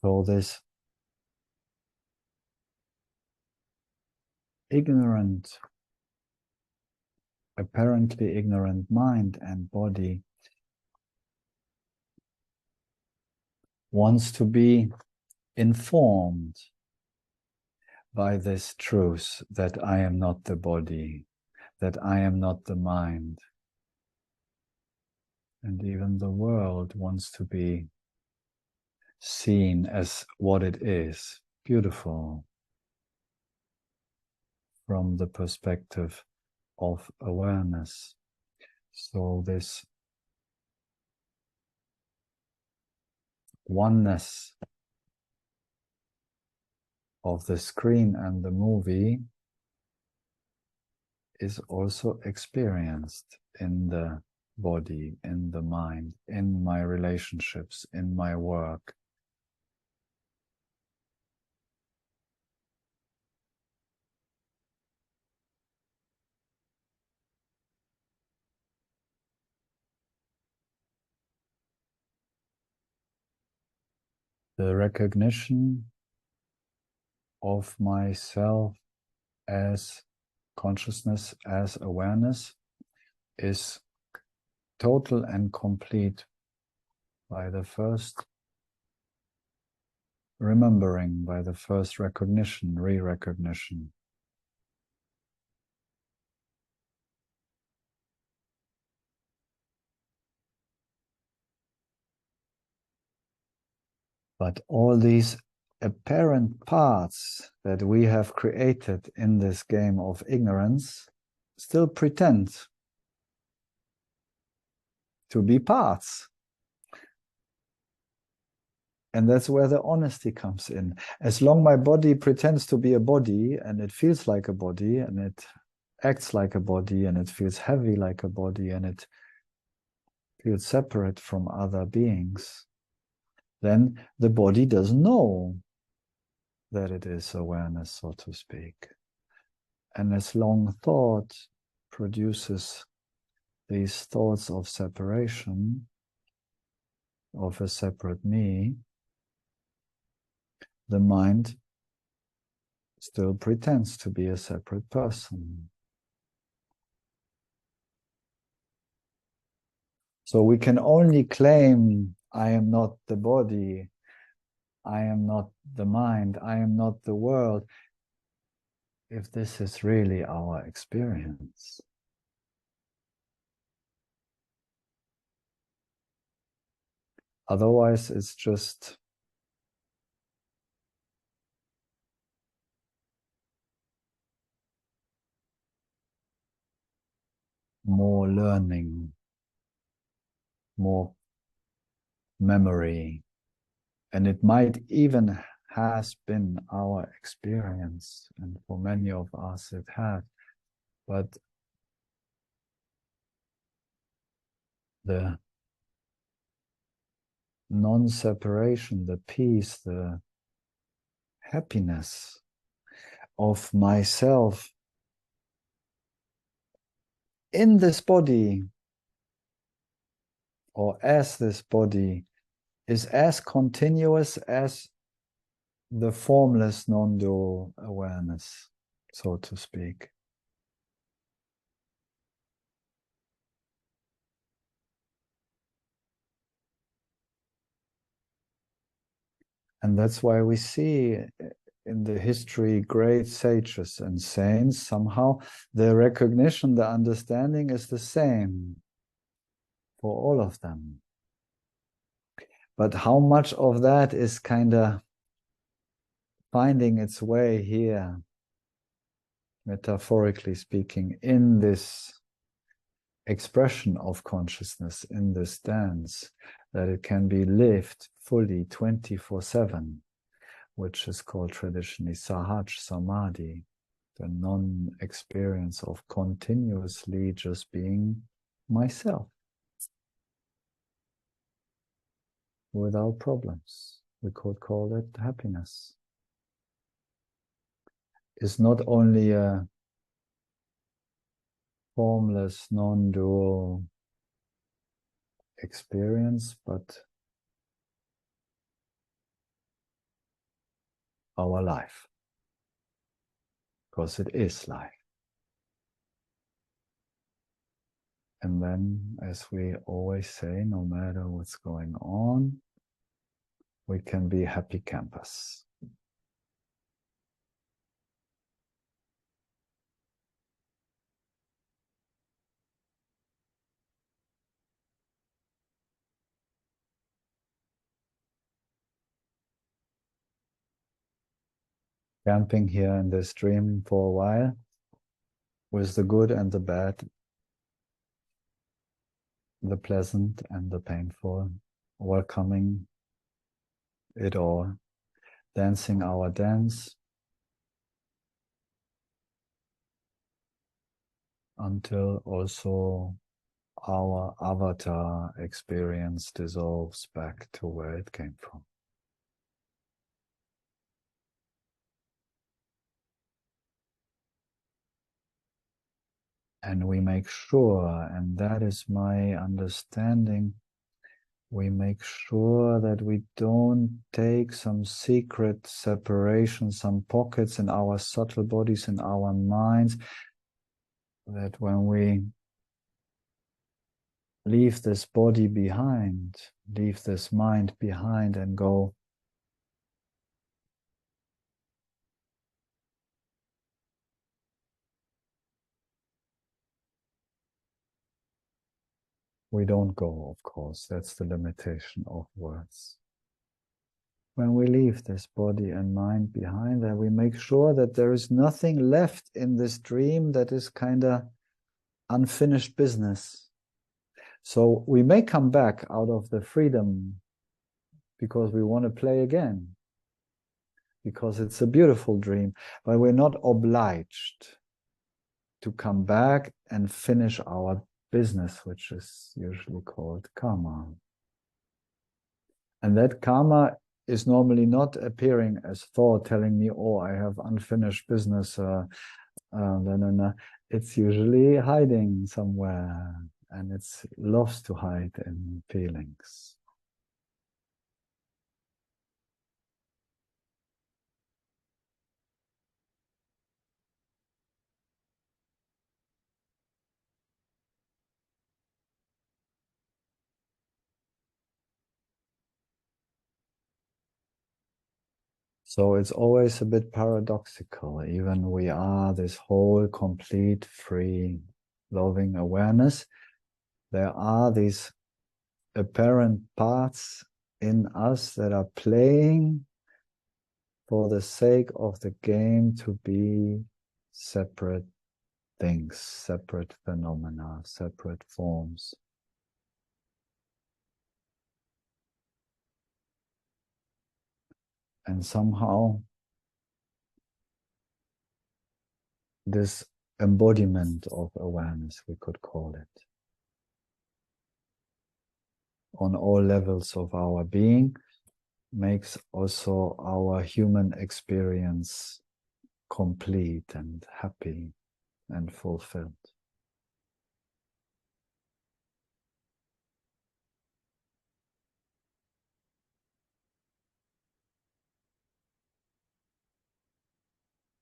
So this ignorant, apparently ignorant mind and body wants to be informed by this truth that I am not the body, that I am not the mind. And even the world wants to be seen as what it is, beautiful, from the perspective of awareness. So this oneness of the screen and the movie is also experienced in the body, in the mind, in my relationships, in my work. The recognition of myself as consciousness, as awareness, is total and complete by the first remembering, by the first recognition, re-recognition. But all these apparent parts that we have created in this game of ignorance still pretend to be parts. And that's where the honesty comes in. As long my body pretends to be a body, and it feels like a body, and it acts like a body, and it feels heavy like a body, and it feels separate from other beings, then the body doesn't know that it is awareness, so to speak. And as long thought produces these thoughts of separation, of a separate me, the mind still pretends to be a separate person. So we can only claim, I am not the body, I am not the mind, I am not the world, if this is really our experience. Otherwise, it's just more learning, more memory, and it might even has been our experience, and for many of us it had, but the non-separation, the peace, the happiness of myself in this body or as this body is as continuous as the formless non-dual awareness, so to speak. And that's why we see in the history great sages and saints, somehow the recognition, the understanding is the same for all of them. But how much of that is kind of finding its way here, metaphorically speaking, in this expression of consciousness, in this dance, that it can be lived fully 24/7, which is called traditionally Sahaja Samadhi, the non-experience of continuously just being myself without problems. We could call it happiness. It's not only a formless, non-dual experience, but our life, because it is life. And then, as we always say, no matter what's going on, we can be happy campers. Camping here in this dream for a while, with the good and the bad, the pleasant and the painful, welcoming it all, dancing our dance until also our avatar experience dissolves back to where it came from. And we make sure, and that is my understanding, we make sure that we don't take some secret separation, some pockets in our subtle bodies, in our minds, that when we leave this body behind, leave this mind behind and go we don't go, of course. That's the limitation of words. When we leave this body and mind behind, then we make sure that there is nothing left in this dream that is kind of unfinished business. So we may come back out of the freedom because we want to play again, because it's a beautiful dream, but we're not obliged to come back and finish our business, which is usually called karma. And that karma is normally not appearing as thought telling me, oh, I have unfinished business. It's usually hiding somewhere, and it loves to hide in feelings. So it's always a bit paradoxical. Even we are this whole, complete, free, loving awareness. There are these apparent parts in us that are playing for the sake of the game to be separate things, separate phenomena, separate forms. And somehow this embodiment of awareness, we could call it, on all levels of our being, makes also our human experience complete and happy and fulfilled.